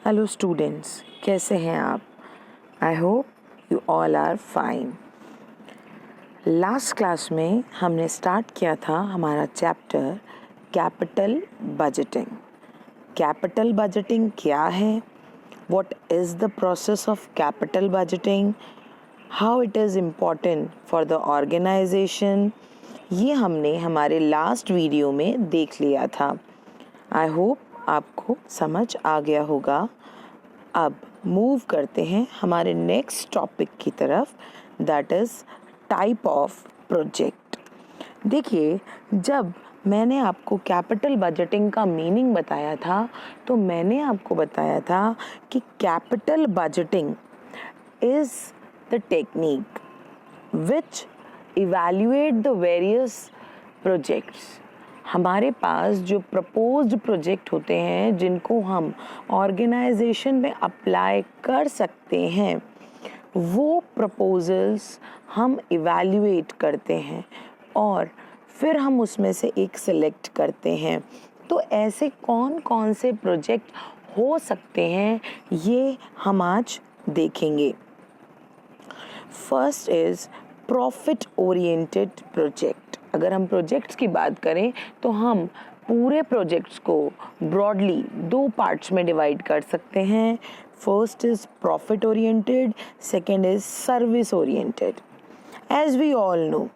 Hello students, कैसे हैं आप? I hope you all are fine. Last class में हमने स्टार्ट किया था हमारा chapter capital budgeting. Capital budgeting क्या है? What is the process of capital budgeting? How it is important for the organisation? ये हमने हमारे लास्ट वीडियो में देख लिया था। आई होप आपको समझ आ गया होगा। अब मूव करते हैं हमारे नेक्स्ट टॉपिक की तरफ, that is type of project. देखिए, जब मैंने आपको कैपिटल बजटिंग का मीनिंग बताया था तो मैंने आपको बताया था कि capital budgeting is the technique which evaluate the various projects. हमारे पास जो प्रपोज्ड प्रोजेक्ट होते हैं जिनको हम ऑर्गेनाइजेशन में अप्लाई कर सकते हैं, वो प्रपोजल्स हम इवैल्यूएट करते हैं और फिर हम उसमें से एक सिलेक्ट करते हैं। तो ऐसे कौन कौन से प्रोजेक्ट हो सकते हैं ये हम आज देखेंगे। First is profit oriented project. अगर हम प्रोजेक्ट्स की बात करें तो हम पूरे प्रोजेक्ट्स को ब्रॉडली दो पार्ट्स में डिवाइड कर सकते हैं। First is profit oriented, second is service oriented. As we all know,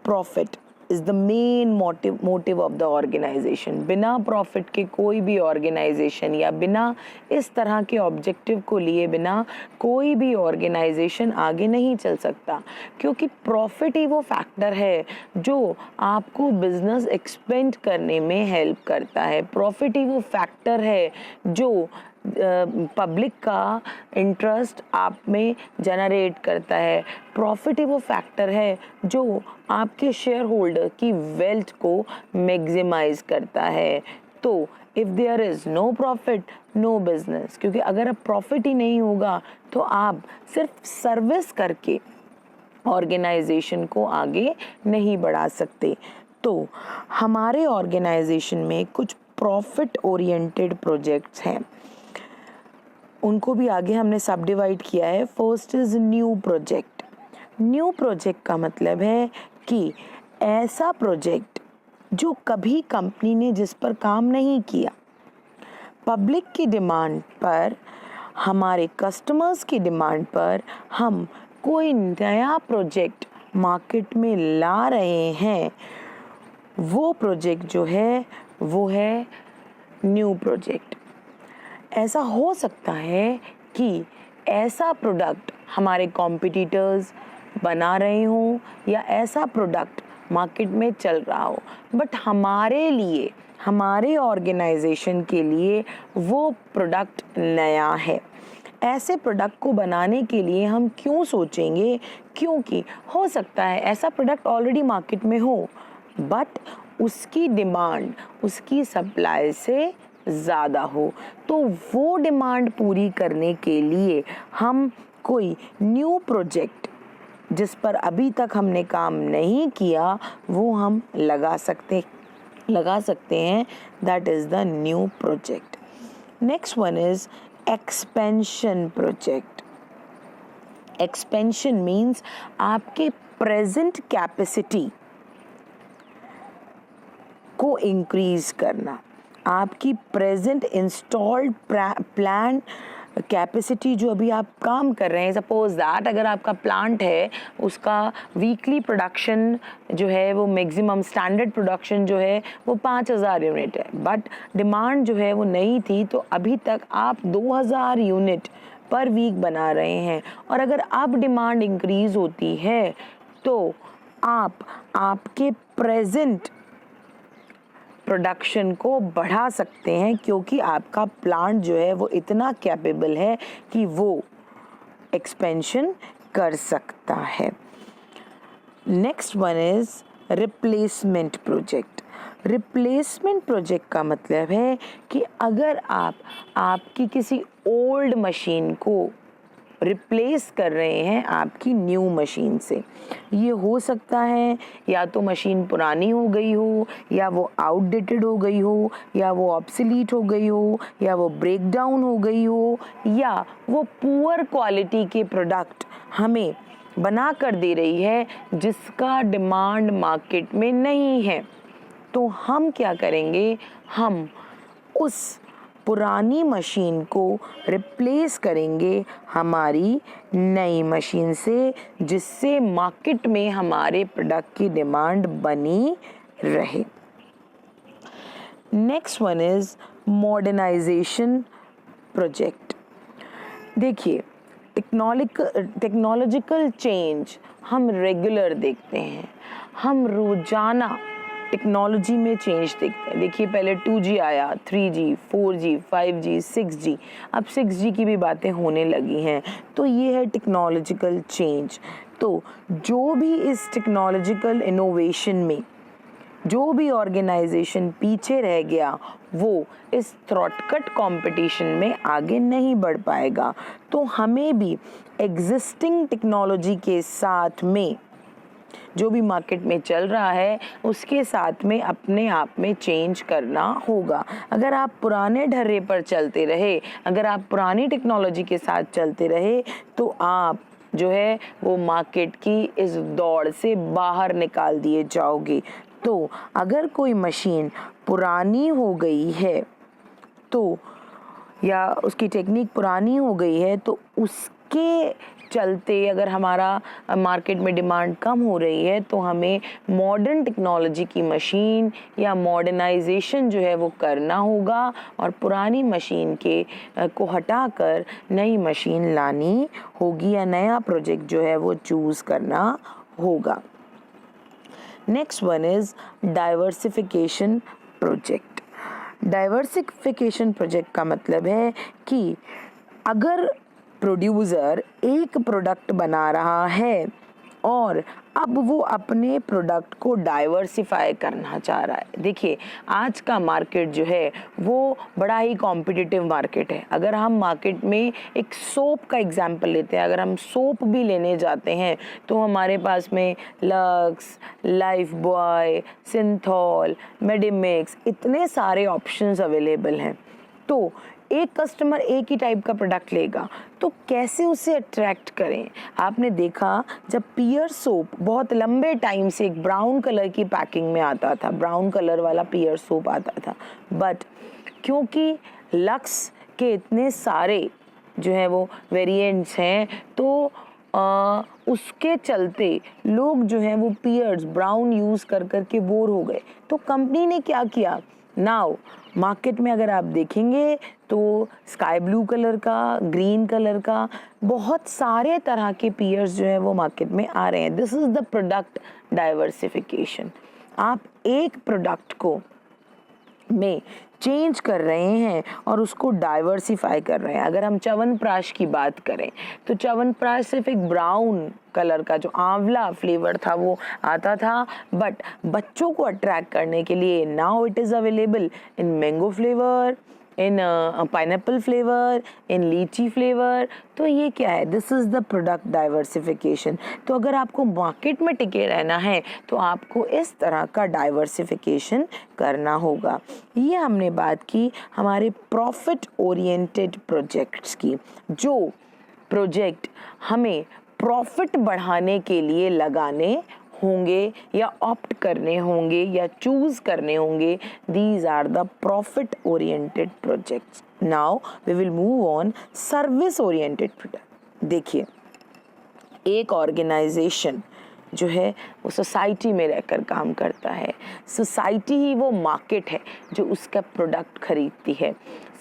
profit is the main motive of the organisation. बिना प्रॉफिट के कोई भी ऑर्गेनाइजेशन या बिना इस तरह के ऑब्जेक्टिव को लिए बिना कोई भी ऑर्गेनाइजेशन आगे नहीं चल सकता, क्योंकि प्रॉफिट ही वो फैक्टर है जो आपको बिजनेस एक्सपेंड करने में हेल्प करता है। प्रॉफिट ही वो फैक्टर है जो पब्लिक का इंटरेस्ट आप में जनरेट करता है। प्रॉफिट ही वो फैक्टर है जो आपके शेयर होल्डर की वेल्थ को मैक्सिमाइज करता है। तो if there is no profit no business, क्योंकि अगर अब प्रॉफिट ही नहीं होगा तो आप सिर्फ सर्विस करके ऑर्गेनाइजेशन को आगे नहीं बढ़ा सकते। तो हमारे ऑर्गेनाइजेशन में कुछ प्रॉफिट ओरिएंटेड प्रोजेक्ट्स हैं, उनको भी आगे हमने सब डिवाइड किया है। First is new project. New project का मतलब है कि ऐसा प्रोजेक्ट जो कभी कंपनी ने जिस पर काम नहीं किया, पब्लिक की डिमांड पर, हमारे कस्टमर्स की डिमांड पर हम कोई नया प्रोजेक्ट मार्केट में ला रहे हैं, वो प्रोजेक्ट जो है वो है न्यू प्रोजेक्ट। ऐसा हो सकता है कि ऐसा प्रोडक्ट हमारे कॉम्पिटिटर्स बना रहे हों या ऐसा प्रोडक्ट मार्केट में चल रहा हो, बट हमारे लिए, हमारे ऑर्गेनाइजेशन के लिए वो प्रोडक्ट नया है। ऐसे प्रोडक्ट को बनाने के लिए हम क्यों सोचेंगे? क्योंकि हो सकता है ऐसा प्रोडक्ट ऑलरेडी मार्केट में हो, बट उसकी डिमांड उसकी सप्लाई से ज़्यादा हो। तो वो डिमांड पूरी करने के लिए हम कोई न्यू प्रोजेक्ट जिस पर अभी तक हमने काम नहीं किया वो हम लगा सकते हैं। That is the new project. Next one is expansion project. Expansion means आपके प्रेजेंट कैपेसिटी को इंक्रीज करना। आपकी प्रेजेंट इंस्टॉल्ड प्लान कैपेसिटी जो अभी आप काम कर रहे हैं, सपोज दैट अगर आपका प्लांट है उसका वीकली प्रोडक्शन जो है वो मैक्सिमम स्टैंडर्ड प्रोडक्शन जो है वो 5000 यूनिट है, बट डिमांड जो है वो नहीं थी, तो अभी तक आप 2000 यूनिट पर वीक बना रहे हैं। और अगर अब डिमांड इंक्रीज होती है तो आप आपके प्रेजेंट प्रोडक्शन को बढ़ा सकते हैं, क्योंकि आपका प्लांट जो है वो इतना कैपेबल है कि वो एक्सपेंशन कर सकता है। Next one is replacement project. Replacement project का मतलब है कि अगर आप आपकी किसी ओल्ड मशीन को रिप्लेस कर रहे हैं आपकी न्यू मशीन से। ये हो सकता है या तो मशीन पुरानी हो गई हो, या वो आउटडेटेड हो गई हो, या वो ऑब्सोलीट हो गई हो, या वो ब्रेक डाउन हो गई हो, या वो पुअर क्वालिटी के प्रोडक्ट हमें बना कर दे रही है जिसका डिमांड मार्केट में नहीं है। तो हम क्या करेंगे, हम उस पुरानी मशीन को रिप्लेस करेंगे हमारी नई मशीन से, जिससे मार्केट में हमारे प्रोडक्ट की डिमांड बनी रहे। Next one is modernisation project. देखिए, टेक्नोलॉजिकल चेंज हम रेगुलर देखते हैं, हम रोजाना टेक्नोलॉजी में चेंज देखते हैं। देखिए, पहले 2G आया, 3G, 4G, 5G, 6G, अब 6G की भी बातें होने लगी हैं। तो ये है टेक्नोलॉजिकल चेंज। तो जो भी इस टेक्नोलॉजिकल इनोवेशन में जो भी ऑर्गेनाइजेशन पीछे रह गया, वो इस थ्रॉटकट कंपटीशन में आगे नहीं बढ़ पाएगा। तो हमें भी एग्जिस्टिंग टेक्नोलॉजी के साथ में जो भी मार्केट में चल रहा है उसके साथ में अपने आप में चेंज करना होगा। अगर आप पुराने ढर्रे पर चलते रहे, अगर आप पुरानी टेक्नोलॉजी के साथ चलते रहे, तो आप जो है वो मार्केट की इस दौड़ से बाहर निकाल दिए जाओगे। तो अगर कोई मशीन पुरानी हो गई है तो, या उसकी टेक्निक पुरानी हो गई है, तो उसके चलते अगर हमारा मार्केट में डिमांड कम हो रही है, तो हमें मॉडर्न टेक्नोलॉजी की मशीन या मॉडर्नाइजेशन जो है वो करना होगा, और पुरानी मशीन के को हटाकर नई मशीन लानी होगी, या नया प्रोजेक्ट जो है वो चूज़ करना होगा। Next one is diversification project. Diversification project का मतलब है कि अगर प्रोड्यूसर एक प्रोडक्ट बना रहा है और अब वो अपने प्रोडक्ट को डाइवर्सिफाई करना चाह रहा है। देखिए, आज का मार्केट जो है वो बड़ा ही कॉम्पिटिटिव मार्केट है। अगर हम मार्केट में एक सोप का एग्जांपल लेते हैं, अगर हम सोप भी लेने जाते हैं तो हमारे पास में Lux, Lifebuoy, Cinthol, Medimix, इतने सारे ऑप्शंस अवेलेबल हैं। तो एक कस्टमर एक ही टाइप का प्रोडक्ट लेगा, तो कैसे उसे अट्रैक्ट करें। आपने देखा, जब पियर सोप बहुत लंबे टाइम से एक ब्राउन कलर की पैकिंग में आता था, ब्राउन कलर वाला पियर सोप आता था, बट क्योंकि लक्स के इतने सारे जो है वो वेरिएंट्स हैं, तो उसके चलते लोग जो हैं वो पियर्स ब्राउन यूज़ कर कर के बोर हो गए। तो कंपनी ने क्या किया, नाउ मार्केट में अगर आप देखेंगे तो स्काई ब्लू कलर का, ग्रीन कलर का, बहुत सारे तरह के पियर्स जो है वो मार्केट में आ रहे हैं। This is the product diversification. आप एक प्रोडक्ट को में चेंज कर रहे हैं और उसको डाइवर्सिफाई कर रहे हैं। अगर हम च्यवनप्राश की बात करें तो च्यवनप्राश सिर्फ एक ब्राउन कलर का जो आंवला फ्लेवर था वो आता था, बट बच्चों को अट्रैक्ट करने के लिए now it is available in mango flavour, in pineapple flavour, in lychee flavour. तो ये क्या है, this is the product diversification. तो अगर आपको मार्केट में टिके रहना है तो आपको इस तरह का डाइवर्सिफिकेशन करना होगा। ये हमने बात की हमारे प्रॉफिट ओरिएंटेड प्रोजेक्ट्स की। जो प्रोजेक्ट हमें प्रॉफिट बढ़ाने के लिए लगाने होंगे या ऑप्ट करने होंगे या चूज करने होंगे, these are the profit oriented projects. Now we will move on service oriented project. देखिए, एक ऑर्गेनाइजेशन जो है वो सोसाइटी में रहकर काम करता है। सोसाइटी ही वो मार्केट है जो उसका प्रोडक्ट खरीदती है।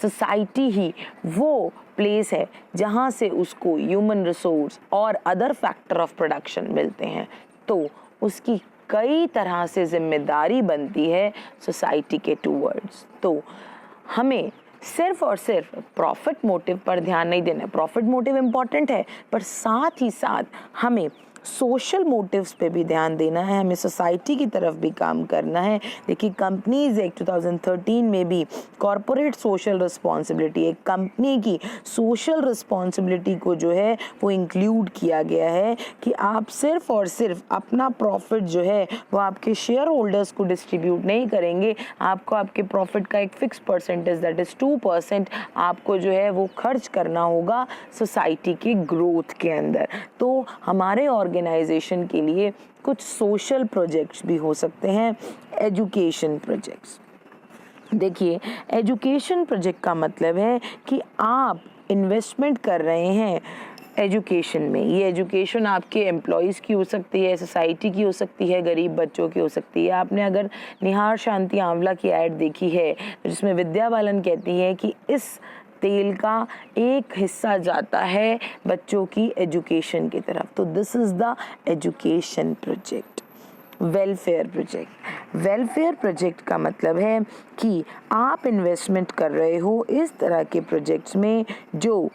सोसाइटी ही वो प्लेस है जहाँ से उसको ह्यूमन रिसोर्स और अदर फैक्टर ऑफ प्रोडक्शन मिलते हैं। तो उसकी कई तरह से जिम्मेदारी बनती है सोसाइटी के टूवर्ड्स। तो हमें सिर्फ और सिर्फ प्रॉफिट मोटिव पर ध्यान नहीं देना है। प्रॉफिट मोटिव इम्पॉर्टेंट है, पर साथ ही साथ हमें सोशल मोटिव्स पे भी ध्यान देना है, हमें सोसाइटी की तरफ भी काम करना है। देखिए कंपनीज एक्ट 2013 में भी कॉरपोरेट सोशल रिस्पॉन्सिबिलिटी, एक कंपनी की सोशल रिस्पॉन्सिबिलिटी को जो है वो इंक्लूड किया गया है कि आप सिर्फ और सिर्फ अपना प्रॉफिट जो है वो आपके शेयर होल्डर्स को डिस्ट्रीब्यूट नहीं करेंगे, आपको आपके प्रॉफिट का एक फिक्स परसेंटेज दैट इज़ 2% आपको जो है वो खर्च करना होगा सोसाइटी के ग्रोथ के अंदर। तो हमारे ऑर्गेनाइजेशन के लिए कुछ सोशल प्रोजेक्ट्स भी हो सकते हैं, एजुकेशन प्रोजेक्ट्स। देखिए एजुकेशन प्रोजेक्ट का मतलब है कि आप इन्वेस्टमेंट कर रहे हैं एजुकेशन में। ये एजुकेशन आपके एम्प्लॉयज़ की हो सकती है, सोसाइटी की हो सकती है, गरीब बच्चों की हो सकती है। आपने अगर निहार शांति आंवला की ऐड देखी है जिसमें विद्या बालन कहती है कि इस तेल का एक हिस्सा जाता है बच्चों की एजुकेशन की तरफ, तो this is the education project. Welfare project, welfare project का मतलब है कि आप इन्वेस्टमेंट कर रहे हो इस तरह के प्रोजेक्ट्स में जो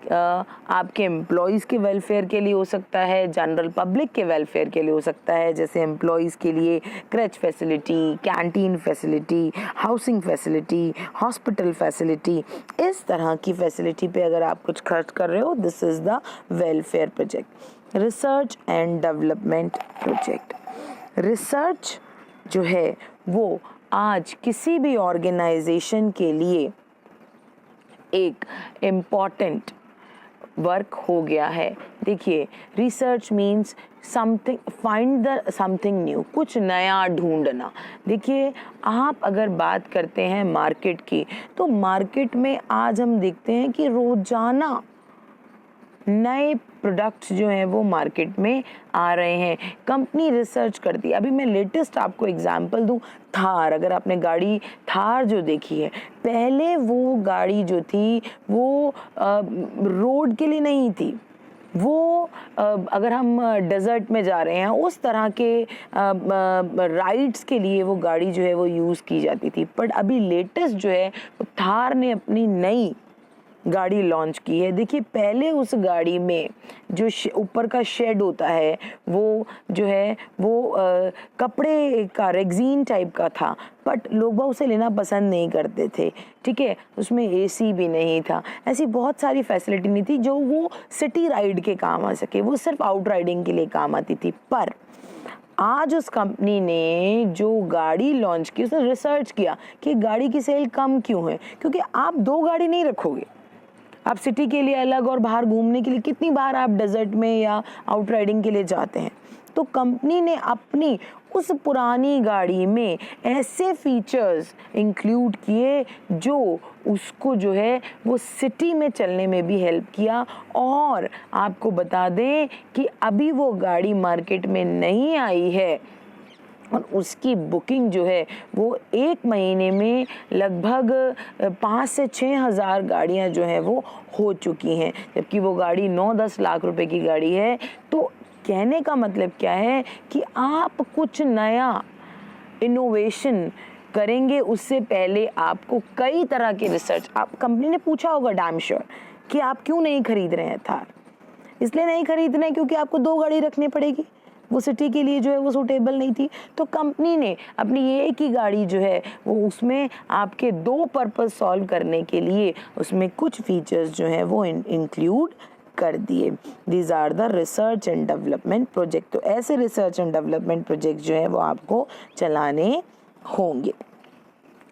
आपके एम्प्लॉयज़ के वेलफेयर के लिए हो सकता है, जनरल पब्लिक के वेलफेयर के लिए हो सकता है। जैसे एम्प्लॉयज़ के लिए creche facility, canteen facility, housing facility, hospital facility, इस तरह की फैसिलिटी पे अगर आप कुछ खर्च कर रहे हो, this is the welfare project. Research and development project, research जो है वो आज किसी भी ऑर्गेनाइजेशन के लिए एक इम्पॉर्टेंट वर्क हो गया है। देखिए research means something, find the something new, कुछ नया ढूंढना। देखिए आप अगर बात करते हैं मार्केट की, तो मार्केट में आज हम देखते हैं कि रोजाना नए प्रोडक्ट्स जो हैं वो मार्केट में आ रहे हैं, कंपनी रिसर्च करती है। अभी मैं लेटेस्ट आपको एग्जांपल दूं, थार, अगर आपने गाड़ी थार जो देखी है, पहले वो गाड़ी जो थी वो रोड के लिए नहीं थी, वो अगर हम डेजर्ट में जा रहे हैं उस तरह के राइड्स के लिए वो गाड़ी जो है वो यूज़ की जाती थी। बट अभी लेटेस्ट जो है थार ने अपनी नई गाड़ी लॉन्च की है। देखिए पहले उस गाड़ी में जो ऊपर का शेड होता है वो जो है वो कपड़े का रेक्सीन टाइप का था, बट लोग उसे लेना पसंद नहीं करते थे। ठीक है, उसमें एसी भी नहीं था, ऐसी बहुत सारी फैसिलिटी नहीं थी जो वो सिटी राइड के काम आ सके, वो सिर्फ आउट राइडिंग के लिए काम आती थी। पर आज उस कंपनी ने जो गाड़ी लॉन्च की उसने रिसर्च किया कि गाड़ी की सेल कम क्यों है, क्योंकि आप दो गाड़ी नहीं रखोगे, आप सिटी के लिए अलग और बाहर घूमने के लिए, कितनी बार आप डेजर्ट में या आउट राइडिंग के लिए जाते हैं। तो कंपनी ने अपनी उस पुरानी गाड़ी में ऐसे फीचर्स इंक्लूड किए जो उसको जो है वो सिटी में चलने में भी हेल्प किया। और आपको बता दें कि अभी वो गाड़ी मार्केट में नहीं आई है और उसकी बुकिंग जो है वो 1 महीने में लगभग 5 से 6 हज़ार गाड़ियाँ जो हैं वो हो चुकी हैं, जबकि वो गाड़ी 9-10 लाख रुपए की गाड़ी है। तो कहने का मतलब क्या है कि आप कुछ नया इनोवेशन करेंगे उससे पहले आपको कई तरह के रिसर्च, आप कंपनी ने पूछा होगा डैम श्योर कि आप क्यों नहीं खरीद रहे हैं थार। इसलिए नहीं खरीद रहे हैं क्योंकि आपको 2 गाड़ी रखनी पड़ेगी, वो सिटी के लिए जो है वो सूटेबल नहीं थी। तो कंपनी ने अपनी ये एक ही गाड़ी जो है वो उसमें आपके 2 पर्पस सॉल्व करने के लिए उसमें कुछ फीचर्स जो है वो इंक्लूड कर दिए। These are the research and development project. तो ऐसे रिसर्च एंड डेवलपमेंट प्रोजेक्ट जो है वो आपको चलाने होंगे।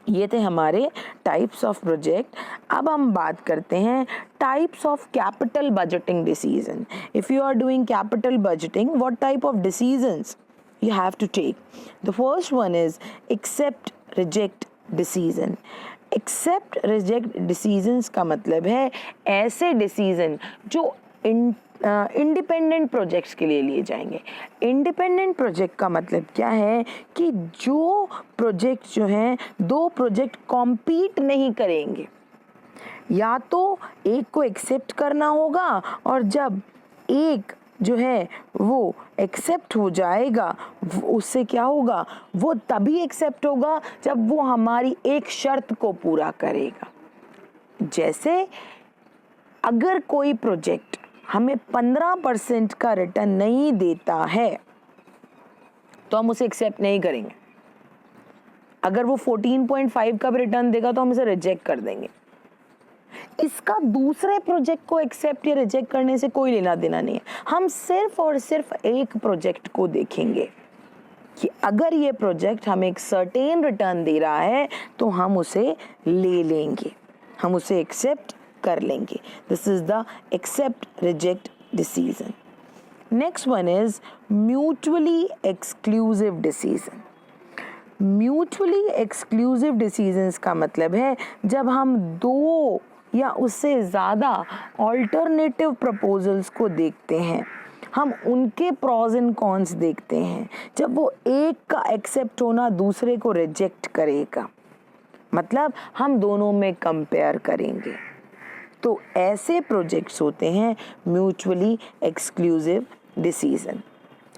ये थे हमारे टाइप्स ऑफ प्रोजेक्ट। अब हम बात करते हैं types of capital budgeting decision. If you are doing capital budgeting, what type of decisions you have to take? The first one is accept reject decision. Accept reject decisions का मतलब है ऐसे decision जो इंडिपेंडेंट प्रोजेक्ट्स के लिए लिए जाएंगे। Independent project का मतलब क्या है कि जो प्रोजेक्ट जो हैं 2 प्रोजेक्ट कॉम्पीट नहीं करेंगे, या तो एक को एक्सेप्ट करना होगा और जब एक जो है वो एक्सेप्ट हो जाएगा उससे क्या होगा, वो तभी एक्सेप्ट होगा जब वो हमारी एक शर्त को पूरा करेगा। जैसे अगर कोई प्रोजेक्ट हमें 15% का रिटर्न नहीं देता है तो हम उसे एक्सेप्ट नहीं करेंगे। अगर वो 14.5 का भी रिटर्न देगा तो हम इसे रिजेक्ट कर देंगे। इसका दूसरे प्रोजेक्ट को एक्सेप्ट या रिजेक्ट करने से कोई लेना देना नहीं है। हम सिर्फ और सिर्फ एक प्रोजेक्ट को देखेंगे कि अगर ये प्रोजेक्ट हमें एक सर्टेन रिटर्न दे रहा है तो हम उसे ले लेंगे, हम उसे एक्सेप्ट कर लेंगे। This is the accept reject decision. Next one is mutually exclusive decision. Mutually exclusive decisions का मतलब है जब हम दो या उससे ज़्यादा ऑल्टरनेटिव प्रपोजल्स को देखते हैं, हम उनके प्रॉज एंड कॉन्स देखते हैं, जब वो एक का एक्सेप्ट होना दूसरे को रिजेक्ट करेगा, मतलब हम दोनों में कंपेयर करेंगे, तो ऐसे प्रोजेक्ट्स होते हैं mutually exclusive decision.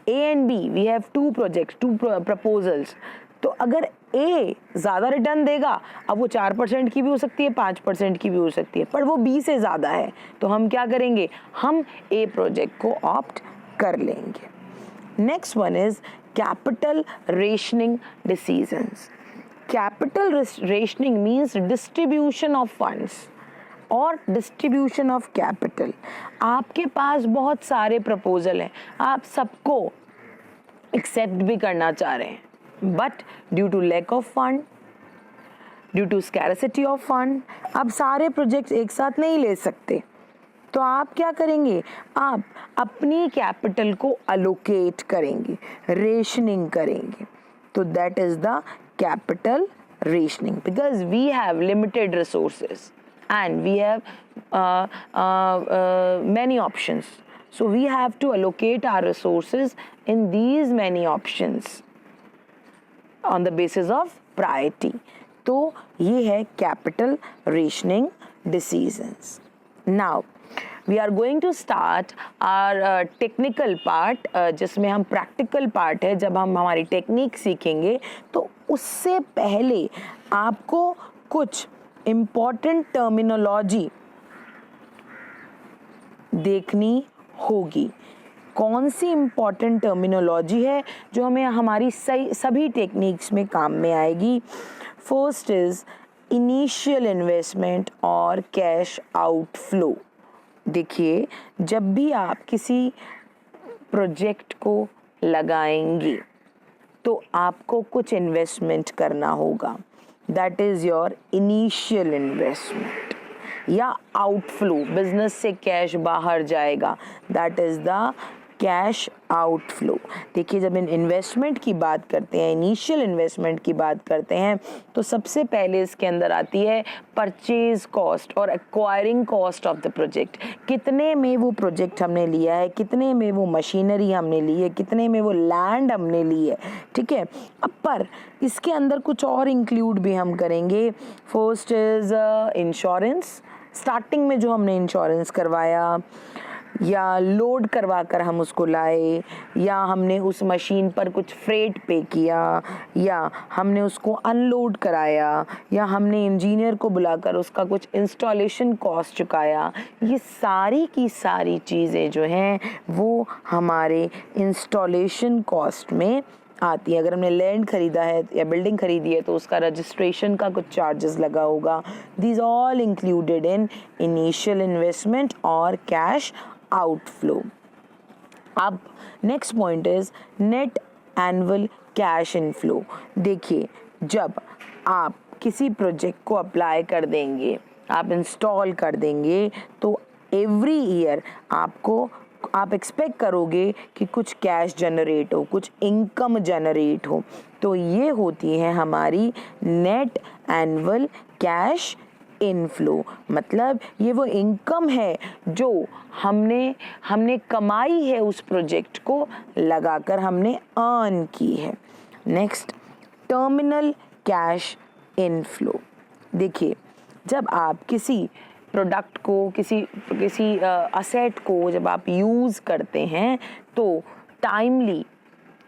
A and B, we have two projects, two proposals. तो अगर A ज़्यादा रिटर्न देगा, अब वो 4% की भी हो सकती है, 5% की भी हो सकती है, पर वो B से ज़्यादा है, तो हम क्या करेंगे, हम A प्रोजेक्ट को ऑप्ट कर लेंगे। Next one is capital rationing decisions. Capital rationing means distribution of funds और डिस्ट्रीब्यूशन ऑफ कैपिटल। आपके पास बहुत सारे प्रपोजल हैं, आप सबको एक्सेप्ट भी करना चाह रहे हैं, but due to lack of fund, due to scarcity of fund, आप सारे प्रोजेक्ट्स एक साथ नहीं ले सकते, तो आप क्या करेंगे, आप अपनी कैपिटल को अलोकेट करेंगे, रेशनिंग करेंगे। तो that is the capital rationing, because we have limited resources and we have many options, so we have to allocate our resources in these many options on the basis of priority. तो ये है capital rationing decisions. Now we are going to start our technical part, जिसमें हम practical part है, जब हम हमारी technique सीखेंगे, तो उससे पहले आपको कुछ इम्पॉर्टेंट टर्मिनोलॉजी देखनी होगी। कौन सी इम्पॉर्टेंट टर्मिनोलॉजी है जो हमें हमारी सभी टेक्निक्स में काम में आएगी। फर्स्ट इज इनिशियल इन्वेस्टमेंट और कैश आउटफ्लो। देखिए, जब भी आप किसी प्रोजेक्ट को लगाएंगे तो आपको कुछ इन्वेस्टमेंट करना होगा, that is your initial investment, या आउटफ्लो, बिजनेस से कैश बाहर जाएगा, that is the cash outflow. देखिए, जब इन्वेस्टमेंट की बात करते हैं, इनिशियल इन्वेस्टमेंट की बात करते हैं, तो सबसे पहले इसके अंदर आती है परचेज कॉस्ट और acquiring cost of the project. कितने में वो प्रोजेक्ट हमने लिया है, कितने में वो मशीनरी हमने ली है, कितने में वो लैंड हमने ली है, ठीक है। अब पर इसके अंदर कुछ और इंक्लूड भी हम करेंगे। फर्स्ट इज इंश्योरेंस, स्टार्टिंग में जो हमने इंश्योरेंस करवाया, या लोड करवा कर हम उसको लाए, या हमने उस मशीन पर कुछ फ्रेट पे किया, या हमने उसको अनलोड कराया, या हमने इंजीनियर को बुलाकर उसका कुछ इंस्टॉलेशन कॉस्ट चुकाया, ये सारी की सारी चीज़ें जो हैं वो हमारे इंस्टॉलेशन कॉस्ट में आती है। अगर हमने लैंड खरीदा है या बिल्डिंग खरीदी है तो उसका रजिस्ट्रेशन का कुछ चार्जेस लगा होगा। These all included in initial investment और कैश आउटफ्लो। अब next point is net annual cash inflow. देखिए, जब आप किसी प्रोजेक्ट को अप्लाई कर देंगे, आप इंस्टॉल कर देंगे, तो एवरी ईयर आप एक्सपेक्ट करोगे कि कुछ कैश जनरेट हो, कुछ इनकम जनरेट हो, तो ये होती है हमारी नेट एनुअल कैश इनफ्लो। मतलब ये वो इनकम है जो हमने कमाई है, उस प्रोजेक्ट को लगाकर हमने अर्न की है। Next, terminal cash inflow. देखिए, जब आप किसी प्रोडक्ट को, किसी असेट को जब आप यूज़ करते हैं, तो टाइमली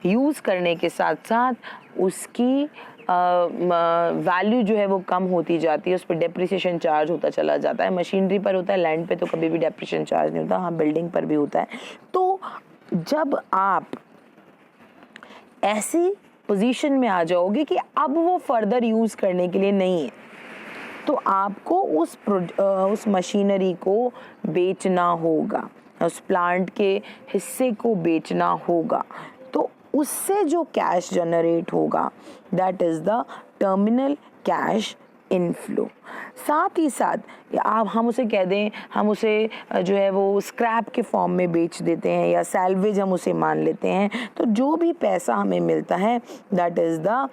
यूज़ करने के साथ साथ उसकी वैल्यू जो है वो कम होती जाती है, उस पर डेप्रिसिएशन चार्ज होता चला जाता है। मशीनरी पर होता है, लैंड पे तो कभी भी डेप्रिसिएशन चार्ज नहीं होता, हाँ बिल्डिंग पर भी होता है। तो जब आप ऐसी पोजीशन में आ जाओगे कि अब वो फर्दर यूज़ करने के लिए नहीं है, तो आपको उस मशीनरी को बेचना होगा, उस प्लांट के हिस्से को बेचना होगा। तो उससे जो कैश जनरेट होगा that is the terminal cash inflow. साथ ही साथ आप हम उसे कह दें, हम उसे जो है वो स्क्रैप के फॉर्म में बेच देते हैं या सैल्वेज हम उसे मान लेते हैं, तो जो भी पैसा हमें मिलता है that is the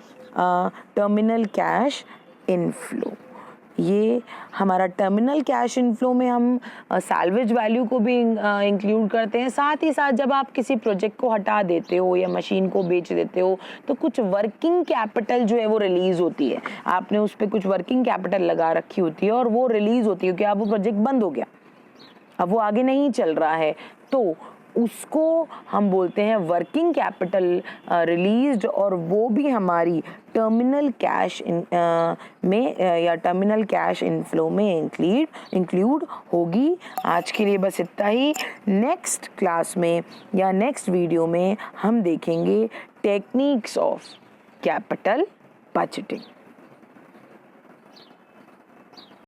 terminal cash inflow. ये हमारा टर्मिनल कैश इनफ्लो में हम सैल्वेज वैल्यू को भी इंक्लूड करते हैं। साथ ही साथ जब आप किसी प्रोजेक्ट को हटा देते हो या मशीन को बेच देते हो तो कुछ वर्किंग कैपिटल जो है वो रिलीज़ होती है। आपने उस पर कुछ वर्किंग कैपिटल लगा रखी होती है और वो रिलीज़ होती है क्योंकि अब वो प्रोजेक्ट बंद हो गया, अब वो आगे नहीं चल रहा है, तो उसको हम बोलते हैं वर्किंग कैपिटल रिलीज्ड, और वो भी हमारी टर्मिनल कैश में या टर्मिनल कैश इनफ्लो में इंक्लूड होगी। आज के लिए बस इतना ही। नेक्स्ट क्लास में या नेक्स्ट वीडियो में हम देखेंगे टेक्निक्स ऑफ कैपिटल बजटिंग।